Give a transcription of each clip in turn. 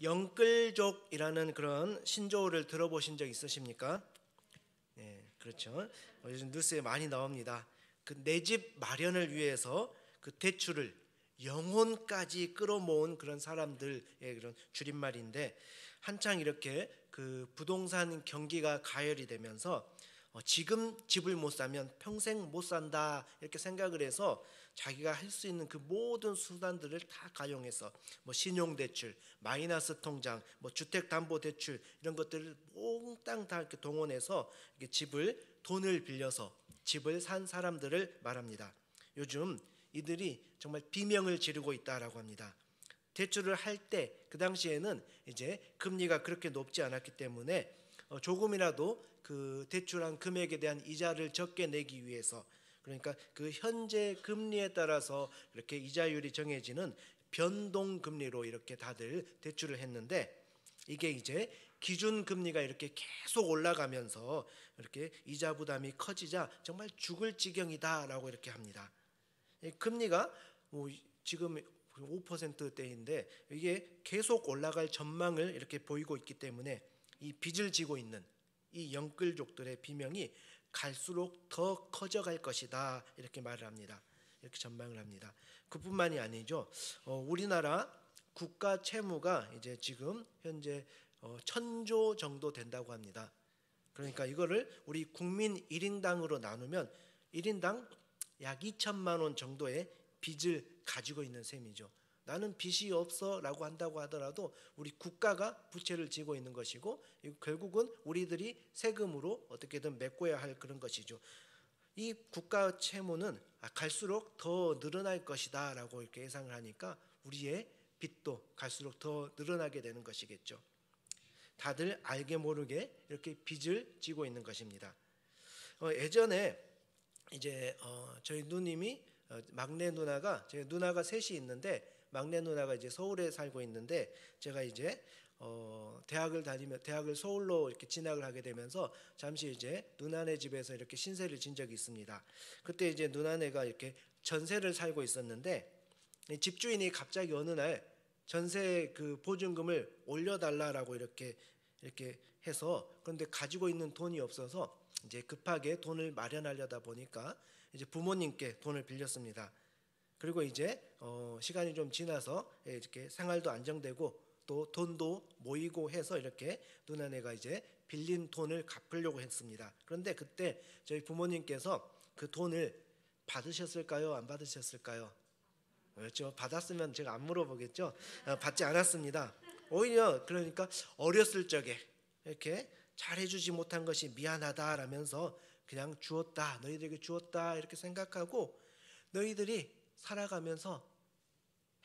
영끌족이라는 그런 신조어를 들어보신 적 있으십니까? 네, 그렇죠. 요즘 뉴스에 많이 나옵니다. 그 내 집 마련을 위해서 그 대출을 영혼까지 끌어모은 그런 사람들의 그런 줄임말인데, 한창 이렇게 그 부동산 경기가 가열이 되면서 지금 집을 못 사면 평생 못 산다 이렇게 생각을 해서 자기가 할 수 있는 그 모든 수단들을 다 가용해서 뭐 신용대출, 마이너스 통장, 뭐 주택담보대출 이런 것들을 몽땅 다 이렇게 동원해서 이렇게 돈을 빌려서 집을 산 사람들을 말합니다. 요즘 이들이 정말 비명을 지르고 있다라고 합니다. 대출을 할 때 그 당시에는 이제 금리가 그렇게 높지 않았기 때문에 조금이라도 그 대출한 금액에 대한 이자를 적게 내기 위해서, 그러니까 그 현재 금리에 따라서 이렇게 이자율이 정해지는 변동 금리로 이렇게 다들 대출을 했는데, 이게 이제 기준 금리가 이렇게 계속 올라가면서 이렇게 이자 부담이 커지자 정말 죽을 지경이다라고 이렇게 합니다. 금리가 뭐 지금 5%대인데 이게 계속 올라갈 전망을 이렇게 보이고 있기 때문에 이 빚을 지고 있는 이 영끌족들의 비명이 갈수록 더 커져갈 것이다 이렇게 말을 합니다. 이렇게 전망을 합니다. 그뿐만이 아니죠. 우리나라 국가 채무가 이제 지금 현재 1,000조 정도 된다고 합니다. 그러니까 이거를 우리 국민 1인당으로 나누면 1인당 약 2천만 원 정도의 빚을 가지고 있는 셈이죠. 나는 빚이 없어라고 한다고 하더라도 우리 국가가 부채를 지고 있는 것이고, 결국은 우리들이 세금으로 어떻게든 메꿔야 할 그런 것이죠. 이 국가 채무는 갈수록 더 늘어날 것이다라고 이렇게 예상을 하니까 우리의 빚도 갈수록 더 늘어나게 되는 것이겠죠. 다들 알게 모르게 이렇게 빚을 지고 있는 것입니다. 예전에 이제 저희 누님이 막내 누나가, 제 누나가 셋이 있는데 막내 누나가 이제 서울에 살고 있는데, 제가 이제 대학을 서울로 이렇게 진학을 하게 되면서 잠시 이제 누나네 집에서 이렇게 신세를 진 적이 있습니다. 그때 이제 누나네가 이렇게 전세를 살고 있었는데, 집주인이 갑자기 어느 날 전세 그 보증금을 올려달라라고 이렇게 해서, 그런데 가지고 있는 돈이 없어서 이제 급하게 돈을 마련하려다 보니까 이제 부모님께 돈을 빌렸습니다. 그리고 이제 시간이 좀 지나서 이렇게 생활도 안정되고 또 돈도 모이고 해서 이렇게 누나네가 이제 빌린 돈을 갚으려고 했습니다. 그런데 그때 저희 부모님께서 그 돈을 받으셨을까요? 안 받으셨을까요? 그렇죠. 받았으면 제가 안 물어보겠죠. 받지 않았습니다. 오히려 그러니까 어렸을 적에 이렇게 잘해주지 못한 것이 미안하다라면서 그냥 주었다, 너희들에게 주었다 이렇게 생각하고, 너희들이 살아가면서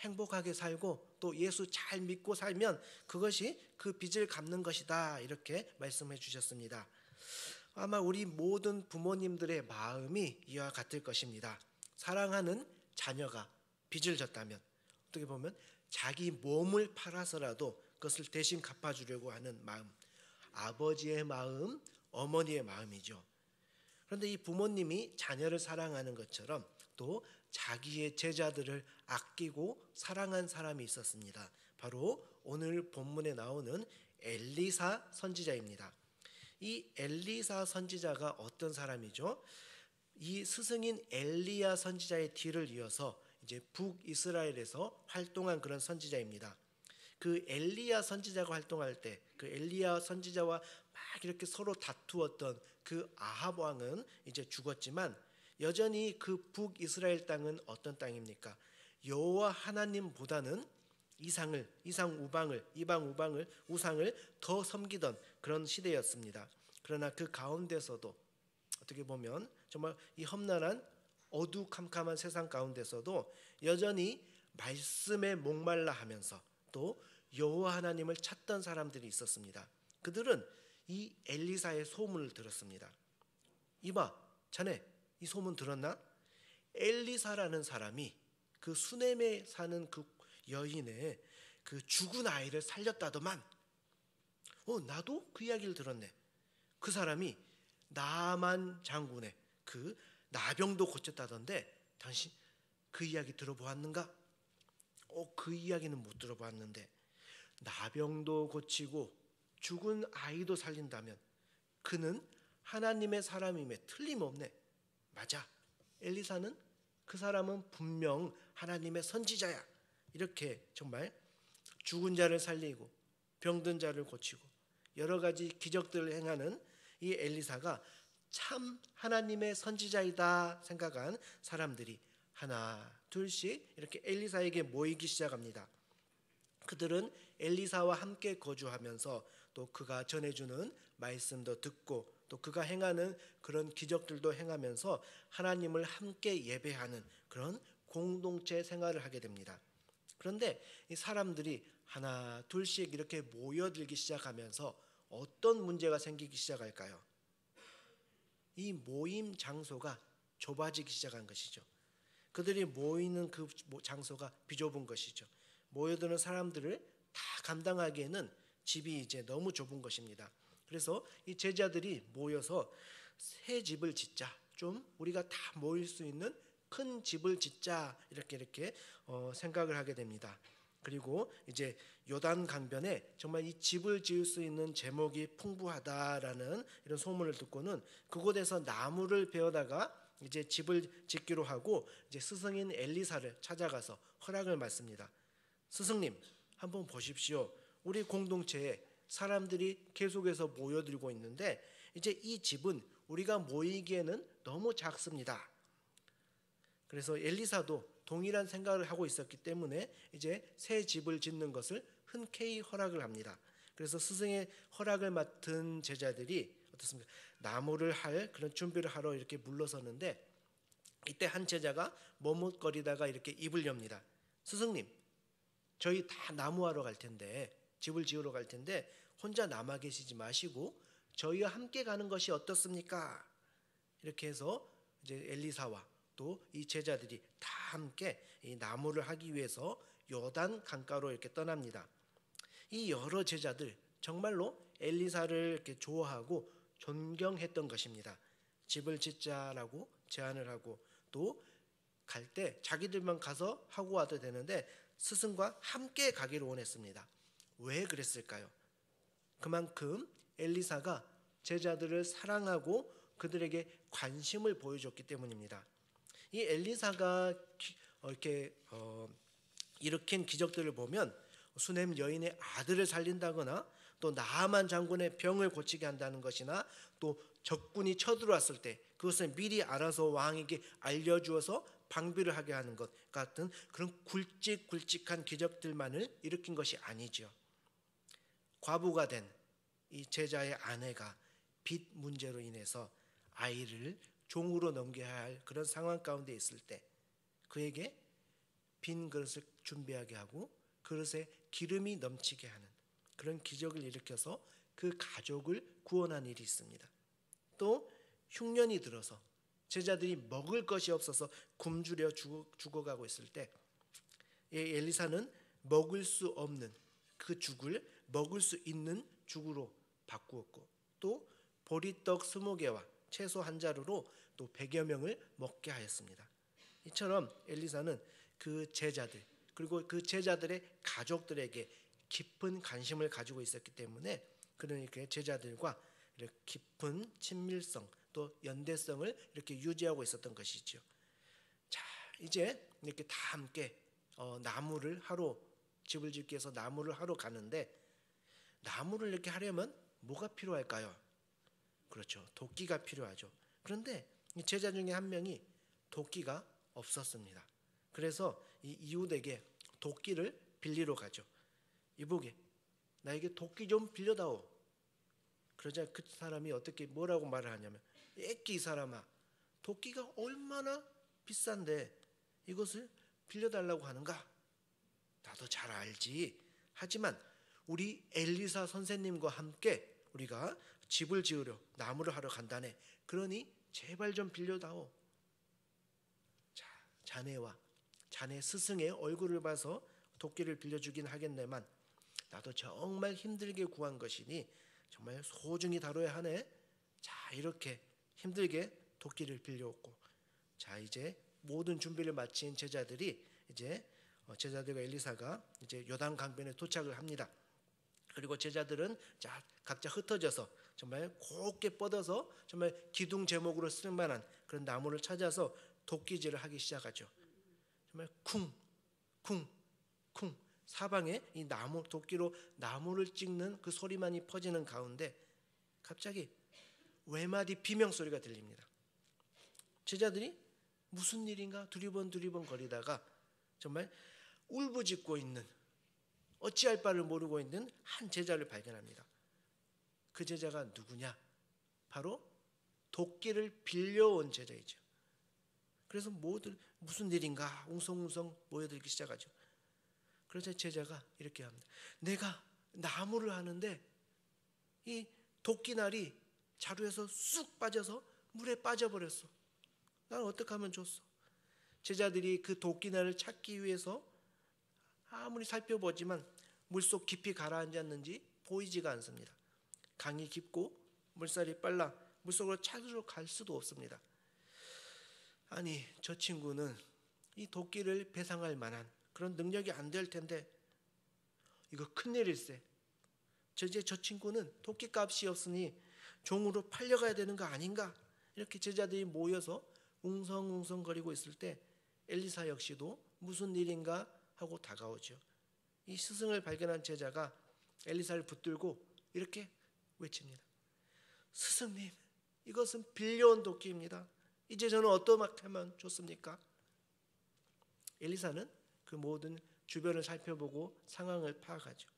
행복하게 살고 또 예수 잘 믿고 살면 그것이 그 빚을 갚는 것이다 이렇게 말씀해 주셨습니다. 아마 우리 모든 부모님들의 마음이 이와 같을 것입니다. 사랑하는 자녀가 빚을 졌다면 어떻게 보면 자기 몸을 팔아서라도 그것을 대신 갚아주려고 하는 마음, 아버지의 마음, 어머니의 마음이죠. 그런데 이 부모님이 자녀를 사랑하는 것처럼 또 자기의 제자들을 아끼고 사랑한 사람이 있었습니다. 바로 오늘 본문에 나오는 엘리사 선지자입니다. 이 엘리사 선지자가 어떤 사람이죠? 이 스승인 엘리야 선지자의 뒤를 이어서 이제 북이스라엘에서 활동한 그런 선지자입니다. 그 엘리야 선지자가 활동할 때 그 엘리야 선지자와 막 이렇게 서로 다투었던 그 아합 왕은 이제 죽었지만, 여전히 그 북이스라엘 땅은 어떤 땅입니까? 여호와 하나님보다는 이방 우상을 더 섬기던 그런 시대였습니다. 그러나 그 가운데서도 어떻게 보면 정말 이 험난한 어두컴컴한 세상 가운데서도 여전히 말씀에 목말라 하면서 또 여호와 하나님을 찾던 사람들이 있었습니다. 그들은 이 엘리사의 소문을 들었습니다. 이봐, 자네 이 소문 들었나? 엘리사라는 사람이 그 수넴에 사는 그 여인의 그 죽은 아이를 살렸다더만. 나도 그 이야기를 들었네. 그 사람이 나만 장군의 그 나병도 고쳤다던데 당신 그 이야기 들어보았는가? 그 이야기는 못 들어봤는데 나병도 고치고 죽은 아이도 살린다면 그는 하나님의 사람임에 틀림없네. 맞아. 엘리사는 그 사람은 분명 하나님의 선지자야. 이렇게 정말 죽은 자를 살리고 병든 자를 고치고 여러 가지 기적들을 행하는 이 엘리사가 참 하나님의 선지자이다 생각한 사람들이 하나 둘씩 이렇게 엘리사에게 모이기 시작합니다. 그들은 엘리사와 함께 거주하면서 또 그가 전해주는 말씀도 듣고 또 그가 행하는 그런 기적들도 행하면서 하나님을 함께 예배하는 그런 공동체 생활을 하게 됩니다. 그런데 이 사람들이 하나 둘씩 이렇게 모여들기 시작하면서 어떤 문제가 생기기 시작할까요? 이 모임 장소가 좁아지기 시작한 것이죠. 그들이 모이는 그 장소가 비좁은 것이죠. 모여드는 사람들을 다 감당하기에는 집이 이제 너무 좁은 것입니다. 그래서 이 제자들이 모여서 새 집을 짓자, 좀 우리가 다 모일 수 있는 큰 집을 짓자 이렇게 생각을 하게 됩니다. 그리고 이제 요단 강변에 정말 이 집을 지을 수 있는 제목이 풍부하다라는 이런 소문을 듣고는 그곳에서 나무를 베어다가 이제 집을 짓기로 하고 이제 스승인 엘리사를 찾아가서 허락을 받습니다. 스승님, 한번 보십시오. 우리 공동체에 사람들이 계속해서 모여들고 있는데 이제 이 집은 우리가 모이기에는 너무 작습니다. 그래서 엘리사도 동일한 생각을 하고 있었기 때문에 이제 새 집을 짓는 것을 흔쾌히 허락을 합니다. 그래서 스승의 허락을 맡은 제자들이 어떻습니까? 나무를 할 그런 준비를 하러 이렇게 물러섰는데 이때 한 제자가 머뭇거리다가 이렇게 입을 엽니다. 스승님, 저희 다 나무하러 갈 텐데 집을 지으러 갈 텐데 혼자 남아 계시지 마시고 저희와 함께 가는 것이 어떻습니까? 이렇게 해서 이제 엘리사와 또 이 제자들이 다 함께 이 나무를 하기 위해서 요단 강가로 이렇게 떠납니다. 이 여러 제자들 정말로 엘리사를 이렇게 좋아하고 존경했던 것입니다. 집을 짓자라고 제안을 하고 또 갈 때 자기들만 가서 하고 와도 되는데 스승과 함께 가기를 원했습니다. 왜 그랬을까요? 그만큼 엘리사가 제자들을 사랑하고 그들에게 관심을 보여줬기 때문입니다. 이 엘리사가 이렇게 일으킨 기적들을 보면 수넴 여인의 아들을 살린다거나 또 나아만 장군의 병을 고치게 한다는 것이나 또 적군이 쳐들어왔을 때 그것을 미리 알아서 왕에게 알려주어서 방비를 하게 하는 것 같은 그런 굵직굵직한 기적들만을 일으킨 것이 아니죠. 과부가 된 이 제자의 아내가 빚 문제로 인해서 아이를 종으로 넘겨야 할 그런 상황 가운데 있을 때 그에게 빈 그릇을 준비하게 하고 그릇에 기름이 넘치게 하는 그런 기적을 일으켜서 그 가족을 구원한 일이 있습니다. 또 흉년이 들어서 제자들이 먹을 것이 없어서 굶주려 죽어가고 있을 때 엘리사는 먹을 수 없는 그 죽을 먹을 수 있는 죽으로 바꾸었고 또 보리떡 20개와 채소 한 자루로 또 100여 명을 먹게 하였습니다. 이처럼 엘리사는 그 제자들 그리고 그 제자들의 가족들에게 깊은 관심을 가지고 있었기 때문에 그는 이렇게 제자들과 이렇게 깊은 친밀성 또 연대성을 이렇게 유지하고 있었던 것이죠. 자, 이제 이렇게 다 함께 나무를 하러 집을 짓기 위해서 나무를 하러 가는데 나무를 이렇게 하려면 뭐가 필요할까요? 그렇죠. 도끼가 필요하죠. 그런데 이 제자 중에 한 명이 도끼가 없었습니다. 그래서 이 이웃에게 도끼를 빌리러 가죠. 이보게, 나에게 도끼 좀 빌려다오. 그러자 그 사람이 어떻게 뭐라고 말을 하냐면, 애끼 이 사람아, 도끼가 얼마나 비싼데 이것을 빌려달라고 하는가? 나도 잘 알지. 하지만 우리 엘리사 선생님과 함께 우리가 집을 지으려 나무를 하러 간다네. 그러니 제발 좀 빌려다오. 자, 자네와 자네 스승의 얼굴을 봐서 도끼를 빌려주긴 하겠네만 나도 정말 힘들게 구한 것이니 정말 소중히 다뤄야 하네. 자, 이렇게 힘들게 도끼를 빌려왔고, 자, 이제 모든 준비를 마친 제자들이 이제 제자들과 엘리사가 이제 요단 강변에 도착을 합니다. 그리고 제자들은 자 각자 흩어져서 정말 곱게 뻗어서 정말 기둥 제목으로 쓸 만한 그런 나무를 찾아서 도끼질을 하기 시작하죠. 정말 쿵 쿵 쿵 사방에 이 나무 도끼로 나무를 찍는 그 소리만이 퍼지는 가운데 갑자기 외마디 비명 소리가 들립니다. 제자들이 무슨 일인가 두리번 거리다가 정말 울부짖고 있는, 어찌할 바를 모르고 있는 한 제자를 발견합니다. 그 제자가 누구냐? 바로 도끼를 빌려온 제자이죠. 그래서 모두 무슨 일인가 웅성웅성 모여들기 시작하죠. 그래서 제자가 이렇게 합니다. 내가 나무를 하는데 이 도끼날이 자루에서 쑥 빠져서 물에 빠져버렸어. 난 어떻게 하면 좋소? 제자들이 그 도끼날을 찾기 위해서 아무리 살펴보지만 물속 깊이 가라앉았는지 보이지가 않습니다. 강이 깊고 물살이 빨라 물속으로 찾으러 갈 수도 없습니다. 아니 저 친구는 이 도끼를 배상할 만한 그런 능력이 안 될 텐데 이거 큰일일세. 저 친구는 도끼값이 없으니 종으로 팔려가야 되는 거 아닌가? 이렇게 제자들이 모여서 웅성웅성거리고 있을 때 엘리사 역시도 무슨 일인가 하고 다가오죠. 이 스승을 발견한 제자가 엘리사를 붙들고 이렇게 외칩니다. 스승님, 이것은 빌려온 도끼입니다. 이제 저는 어떻게 하면 좋습니까? 엘리사는 그 모든 주변을 살펴보고 상황을 파악하죠.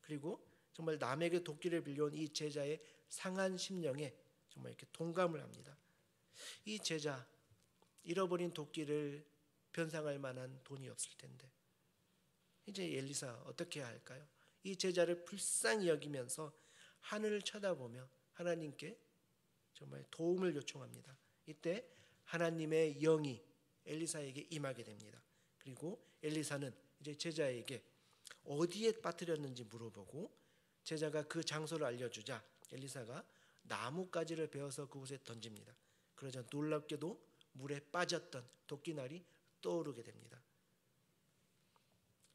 그리고 정말 남에게 도끼를 빌려온 이 제자의 상한 심령에 정말 이렇게 동감을 합니다. 이 제자 잃어버린 도끼를 변상할 만한 돈이 없을 텐데 이제 엘리사 어떻게 해야 할까요? 이 제자를 불쌍히 여기면서 하늘을 쳐다보며 하나님께 정말 도움을 요청합니다. 이때 하나님의 영이 엘리사에게 임하게 됩니다. 그리고 엘리사는 이제 제자에게 어디에 빠뜨렸는지 물어보고 제자가 그 장소를 알려주자 엘리사가 나뭇가지를 베어서 그곳에 던집니다. 그러자 놀랍게도 물에 빠졌던 도끼날이 떠오르게 됩니다.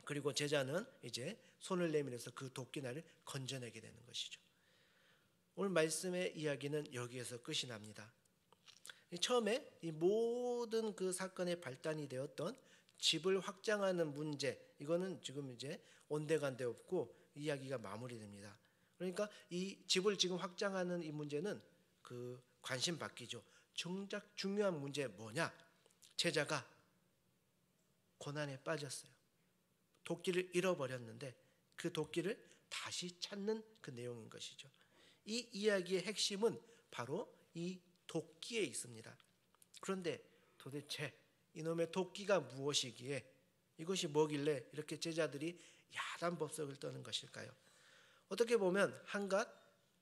그리고 제자는 이제 손을 내밀어서 그 도끼날을 건져내게 되는 것이죠. 오늘 말씀의 이야기는 여기에서 끝이 납니다. 처음에 이 모든 그 사건의 발단이 되었던 집을 확장하는 문제, 이거는 지금 이제 온데간데 없고 이야기가 마무리됩니다. 그러니까 이 집을 지금 확장하는 이 문제는 그 관심 바뀌죠. 정작 중요한 문제 뭐냐? 제자가 고난에 빠졌어요. 도끼를 잃어버렸는데 그 도끼를 다시 찾는 그 내용인 것이죠. 이 이야기의 핵심은 바로 이 도끼에 있습니다. 그런데 도대체 이놈의 도끼가 무엇이기에 이것이 뭐길래 이렇게 제자들이 야단법석을 떠는 것일까요? 어떻게 보면 한갓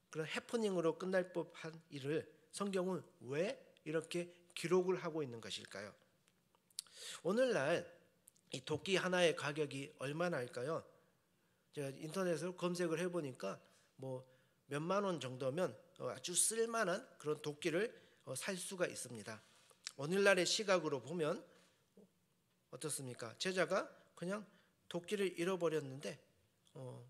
그런 해프닝으로 끝날 법한 일을 성경은 왜 이렇게 기록을 하고 있는 것일까요? 오늘날 이 도끼 하나의 가격이 얼마나 할까요? 제가 인터넷으로 검색을 해보니까 뭐 몇만 원 정도면 아주 쓸만한 그런 도끼를 살 수가 있습니다. 오늘날의 시각으로 보면 어떻습니까? 제자가 그냥 도끼를 잃어버렸는데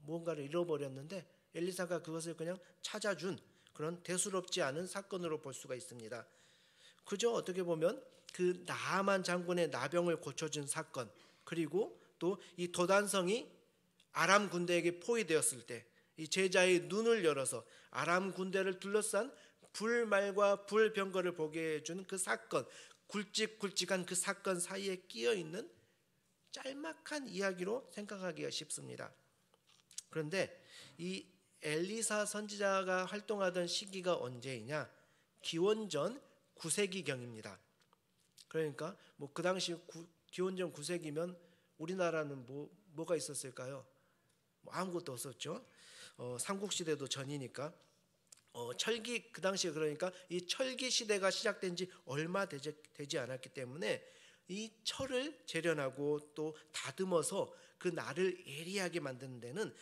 무언가를 잃어버렸는데 엘리사가 그것을 그냥 찾아준 그런 대수롭지 않은 사건으로 볼 수가 있습니다. 그저 어떻게 보면 그 나아만 장군의 나병을 고쳐준 사건, 그리고 또 이 도단성이 아람 군대에게 포위되었을 때 이 제자의 눈을 열어서 아람 군대를 둘러싼 불말과 불병거를 보게 해준 그 사건, 굵직굵직한 그 사건 사이에 끼어 있는 짤막한 이야기로 생각하기가 쉽습니다. 그런데 이 엘리사 선지자가 활동하던 시기가 언제이냐? 기원전 9세기경입니다. 그러니까 뭐 그 당시 기원전 9세기면 우리나라는 뭐가 있었을까요? 아무것도 없었죠. 삼국시대도 전이니까 철기, 그 당시에 그러니까 이 철기 시대가 시작된 지 얼마 되지 않았기 때문에 이 철을 재련하고 또 다듬어서 그 날을 예리하게 만드는 데는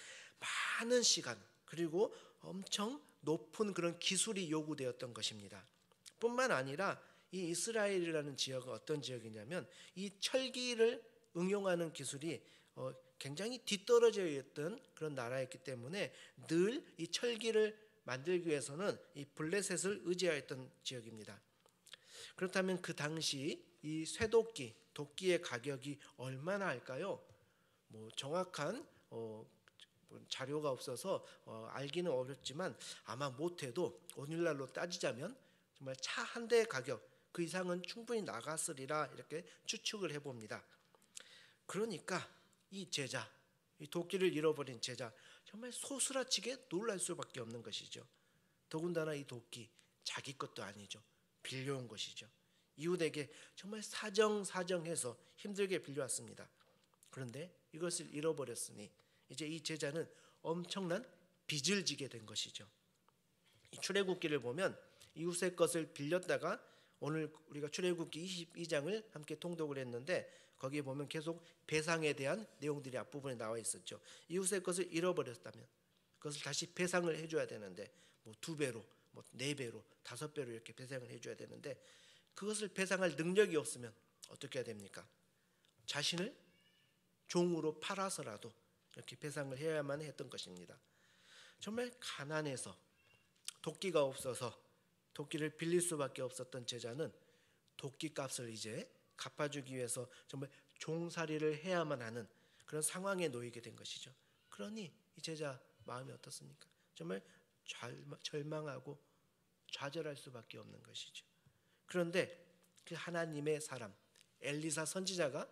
많은 시간 그리고 엄청 높은 그런 기술이 요구되었던 것입니다. 뿐만 아니라 이 이스라엘이라는 지역은 어떤 지역이냐면 이 철기를 응용하는 기술이 굉장히 뒤떨어져 있던 그런 나라였기 때문에 늘 이 철기를 만들기 위해서는 이 블레셋을 의지하였던 지역입니다. 그렇다면 그 당시 이 쇠도끼, 도끼의 가격이 얼마나 할까요? 뭐 정확한 자료가 없어서 알기는 어렵지만 아마 못해도 오늘날로 따지자면 정말 차 한 대 가격 그 이상은 충분히 나갔으리라 이렇게 추측을 해봅니다. 그러니까 이 제자, 이 도끼를 잃어버린 제자 정말 소스라치게 놀랄 수밖에 없는 것이죠. 더군다나 이 도끼 자기 것도 아니죠. 빌려온 것이죠. 이웃에게 정말 사정해서 힘들게 빌려왔습니다. 그런데 이것을 잃어버렸으니 이제 이 제자는 엄청난 빚을 지게 된 것이죠. 이 출애굽기를 보면 이웃의 것을 빌렸다가 오늘 우리가 출애굽기 22장을 함께 통독을 했는데 거기에 보면 계속 배상에 대한 내용들이 앞부분에 나와 있었죠. 이웃의 것을 잃어버렸다면 그것을 다시 배상을 해줘야 되는데 뭐 2배로, 뭐 4배로, 5배로 이렇게 배상을 해줘야 되는데 그것을 배상할 능력이 없으면 어떻게 해야 됩니까? 자신을 종으로 팔아서라도 이렇게 배상을 해야만 했던 것입니다. 정말 가난해서 도끼가 없어서 도끼를 빌릴 수밖에 없었던 제자는 도끼값을 이제 갚아주기 위해서 정말 종살이를 해야만 하는 그런 상황에 놓이게 된 것이죠. 그러니 이 제자 마음이 어떻습니까? 정말 절망하고 좌절할 수밖에 없는 것이죠. 그런데 그 하나님의 사람 엘리사 선지자가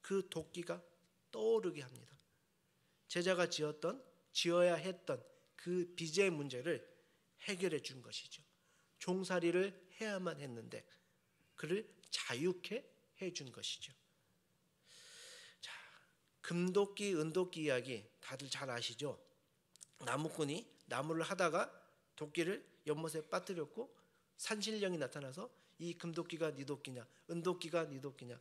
그 도끼가 떠오르게 합니다. 제자가 지어야 했던 그 빚의 문제를 해결해 준 것이죠. 종살이를 해야만 했는데 그를 자유케 해준 것이죠. 자, 금도끼, 은도끼 이야기 다들 잘 아시죠? 나무꾼이 나무를 하다가 도끼를 연못에 빠뜨렸고 산신령이 나타나서 이 금도끼가 네 도끼냐, 은도끼가 네 도끼냐.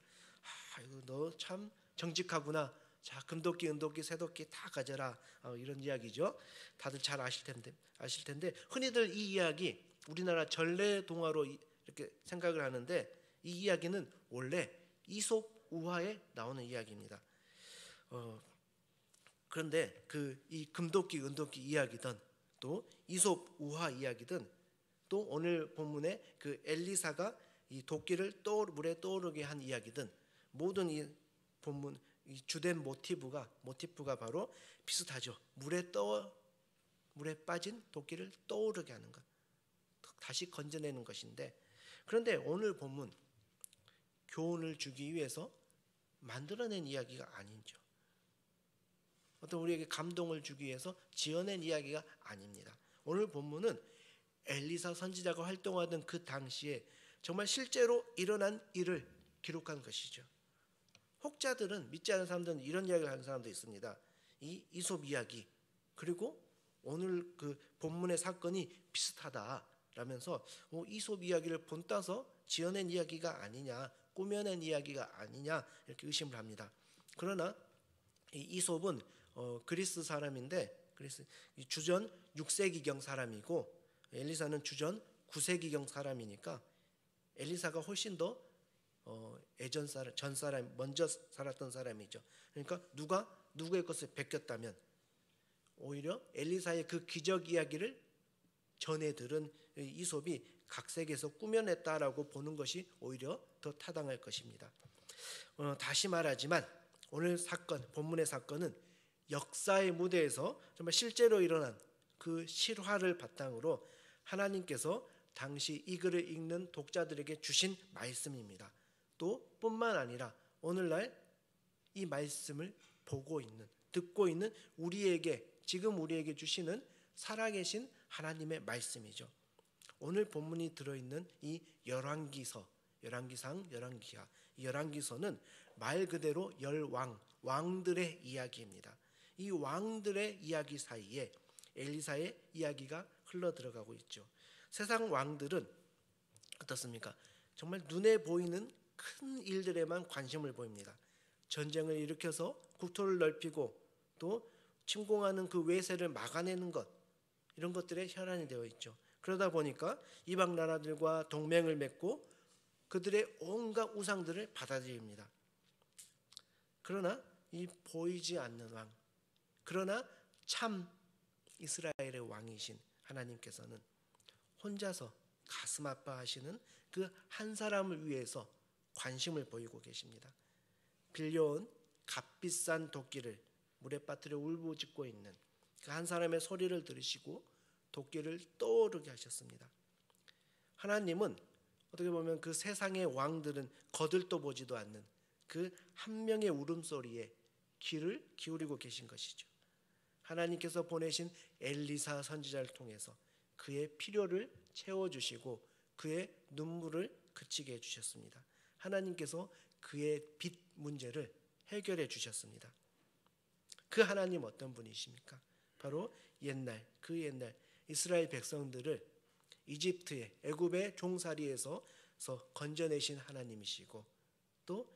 이거 너 참 정직하구나. 자, 금도끼, 은도끼, 쇠도끼 다 가져라. 이런 이야기죠. 다들 잘 아실 텐데 흔히들 이 이야기 우리나라 전래동화로 이렇게 생각을 하는데 이 이야기는 원래 이솝 우화에 나오는 이야기입니다. 그런데 이 금도끼, 은도끼 이야기든 또 이솝 우화 이야기든 또 오늘 본문에 그 엘리사가 이 도끼를 물에 떠오르게 한 이야기든 모든 이 본문 이 주된 모티프가 바로 비슷하죠. 물에 빠진 도끼를 떠오르게 하는 것, 다시 건져내는 것인데 그런데 오늘 본문 교훈을 주기 위해서 만들어낸 이야기가 아니죠. 어떤 우리에게 감동을 주기 위해서 지어낸 이야기가 아닙니다. 오늘 본문은 엘리사 선지자가 활동하던 그 당시에 정말 실제로 일어난 일을 기록한 것이죠. 혹자들은 믿지 않는 사람들은 이런 이야기를 하는 사람도 있습니다. 이 이솝 이야기 그리고 오늘 그 본문의 사건이 비슷하다라면서 이솝 이야기를 본따서 지어낸 이야기가 아니냐, 꾸며낸 이야기가 아니냐 이렇게 의심을 합니다. 그러나 이 이솝은 그리스 사람인데 주전 6세기경 사람이고 엘리사는 주전 9세기경 사람이니까 엘리사가 훨씬 더 전 사람 먼저 살았던 사람이죠. 그러니까 누구의 것을 베꼈다면 오히려 엘리사의 그 기적 이야기를 전해 들은 이솝이 각색해서 꾸며냈다라고 보는 것이 오히려 더 타당할 것입니다. 다시 말하지만 오늘 본문의 사건은 역사의 무대에서 정말 실제로 일어난 그 실화를 바탕으로 하나님께서 당시 이 글을 읽는 독자들에게 주신 말씀입니다. 또 뿐만 아니라 오늘날 이 말씀을 듣고 있는 지금 우리에게 주시는 살아계신 하나님의 말씀이죠. 오늘 본문이 들어있는 이 열왕기상, 열왕기하, 이 열왕기서는 말 그대로 왕들의 이야기입니다. 이 왕들의 이야기 사이에 엘리사의 이야기가 흘러들어가고 있죠. 세상 왕들은 어떻습니까? 정말 눈에 보이는 큰 일들에만 관심을 보입니다. 전쟁을 일으켜서 국토를 넓히고 또 침공하는 그 외세를 막아내는 것, 이런 것들에 혈안이 되어 있죠. 그러다 보니까 이방 나라들과 동맹을 맺고 그들의 온갖 우상들을 받아들입니다. 그러나 이 보이지 않는 왕, 그러나 참 이스라엘의 왕이신 하나님께서는 혼자서 가슴 아파하시는 그 한 사람을 위해서 관심을 보이고 계십니다. 빌려온 값비싼 도끼를 물에 빠뜨려 울부짖고 있는 그 한 사람의 소리를 들으시고 도끼를 떠오르게 하셨습니다. 하나님은 어떻게 보면 그 세상의 왕들은 거들떠 보지도 않는 그 한 명의 울음소리에 귀를 기울이고 계신 것이죠. 하나님께서 보내신 엘리사 선지자를 통해서 그의 필요를 채워주시고 그의 눈물을 그치게 해주셨습니다. 하나님께서 그의 빚 문제를 해결해 주셨습니다. 그 하나님 어떤 분이십니까? 바로 그 옛날 이스라엘 백성들을 이집트의 애굽의 종살이에서 건져내신 하나님이시고, 또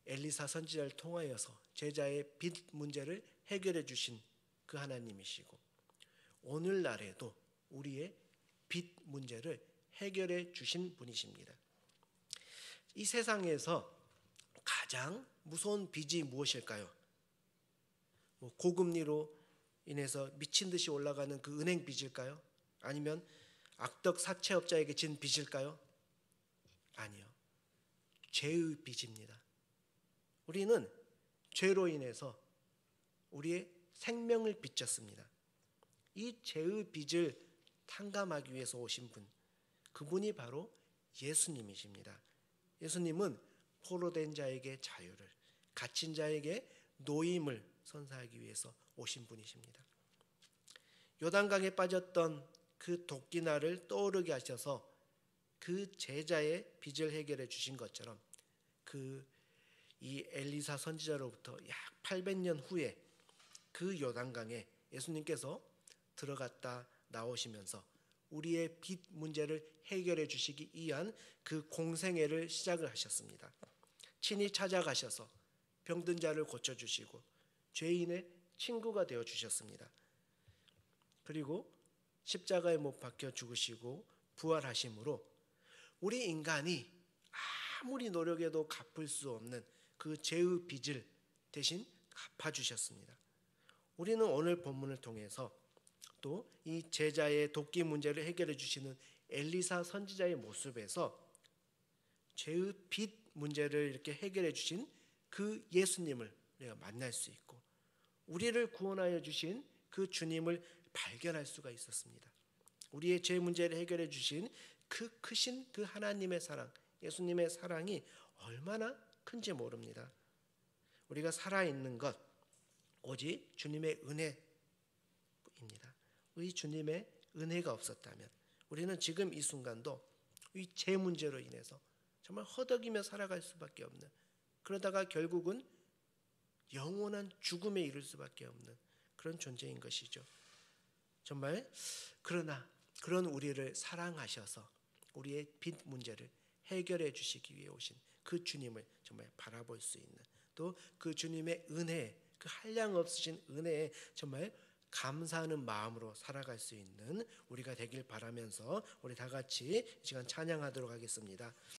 엘리사 선지자를 통하여서 제자의 빚 문제를 해결해 주신 그 하나님이시고, 오늘날에도 우리의 빚 문제를 해결해 주신 분이십니다. 이 세상에서 가장 무서운 빚이 무엇일까요? 고금리로 인해서 미친 듯이 올라가는 그 은행 빚일까요? 아니면 악덕 사채업자에게 진 빚일까요? 아니요. 죄의 빚입니다. 우리는 죄로 인해서 우리의 생명을 빚졌습니다. 이 죄의 빚을 탕감하기 위해서 오신 분, 그분이 바로 예수님이십니다. 예수님은 포로된 자에게 자유를, 갇힌 자에게 노임을 선사하기 위해서 오신 분이십니다. 요단강에 빠졌던 그 도끼날을 떠오르게 하셔서 그 제자의 빚을 해결해 주신 것처럼, 이 엘리사 선지자로부터 약 800년 후에 그 요단강에 예수님께서 들어갔다 나오시면서 우리의 빚 문제를 해결해 주시기 위한 그 공생애를 시작을 하셨습니다. 친히 찾아가셔서 병든 자를 고쳐주시고 죄인의 친구가 되어 주셨습니다. 그리고 십자가에 못 박혀 죽으시고 부활하심으로 우리 인간이 아무리 노력해도 갚을 수 없는 그 죄의 빚을 대신 갚아주셨습니다. 우리는 오늘 본문을 통해서 또 이 제자의 도끼 문제를 해결해 주시는 엘리사 선지자의 모습에서 죄의 빚 문제를 이렇게 해결해 주신 그 예수님을 우리가 만날 수 있고, 우리를 구원하여 주신 그 주님을 발견할 수가 있었습니다. 우리의 죄 문제를 해결해 주신 그 크신 그 하나님의 사랑, 예수님의 사랑이 얼마나 큰지 모릅니다. 우리가 살아있는 것 오직 주님의 은혜입니다. 이 주님의 은혜가 없었다면 우리는 지금 이 순간도 이 죄 문제로 인해서 정말 허덕이며 살아갈 수밖에 없는, 그러다가 결국은 영원한 죽음에 이를 수밖에 없는 그런 존재인 것이죠. 정말 그러나 그런 우리를 사랑하셔서 우리의 빚 문제를 해결해 주시기 위해 오신 그 주님을 정말 바라볼 수 있는, 또 그 주님의 은혜, 그 한량 없으신 은혜에 정말 감사하는 마음으로 살아갈 수 있는 우리가 되길 바라면서 우리 다 같이 이 시간 찬양하도록 하겠습니다.